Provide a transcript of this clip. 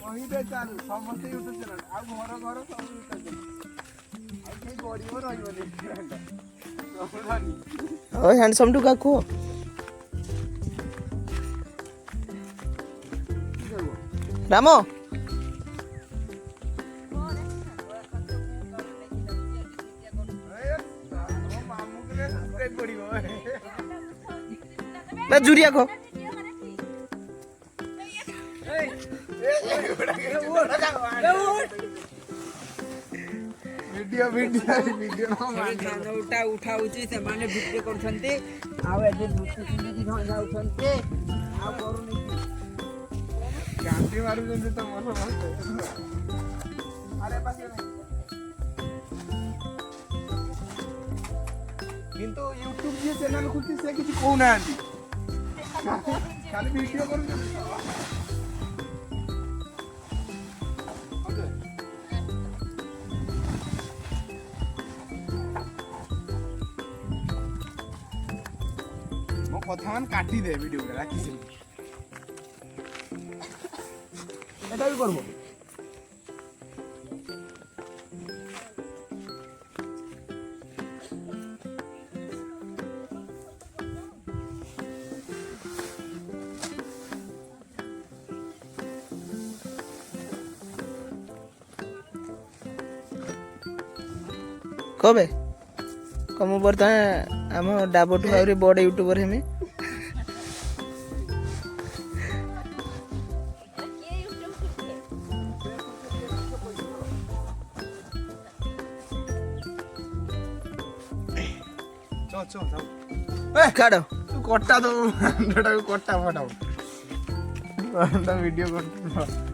କହିବେ ଚାଲୁ ସମସ୍ତେ ୟୁଟ୍ୟୁବ ଚ୍ୟାନେଲ ଆଉ ଘର ଘର ସବୁ ୟୁଟ୍ୟୁବ ଚ୍ୟାନେଲ ଆଉ କେହି ଗରିବ ରହିବନି ଓ ହ୍ୟାଣ୍ଡସମ୍ ଟୁ କାକୁ ରାମ ନା ଜୁରିଆ କହ ଭିଡିଓ ଭିଡିଓ ଭିଡିଓ ଉଠା ଉଠାଉଛି ସେମାନେ ଭିଡିଓ କରୁଛନ୍ତି ଆଉ ଏବେ ଯାଉଛନ୍ତି ଆଉ କରୁନି ଗାଣ୍ଡି ମାରୁଛନ୍ତି ତ ମନ କିନ୍ତୁ ୟୁଟ୍ୟୁବ ଯିଏ ଚ୍ୟାନେଲ ଖୋଲିଛି ସେ କିଛି କହୁନାହାନ୍ତି ଖାଲି ଭିଡିଓ କରୁଛନ୍ତି ମୋ କଥା ମାନେ କାଟିଦେ ଭିଡିଓ ରାଖି এটা भी করবো କବେ କମ ବର୍ତ୍ତମାନ ଆମ ଡାବଠୁ ଆହୁରି ବଡ଼ ୟୁଟ୍ୟୁବର ହେମି କାଢ ତୁ କଟା ଦବୁ କଟା ଫଟାଉ ଭିଡିଓ କରୁଛୁ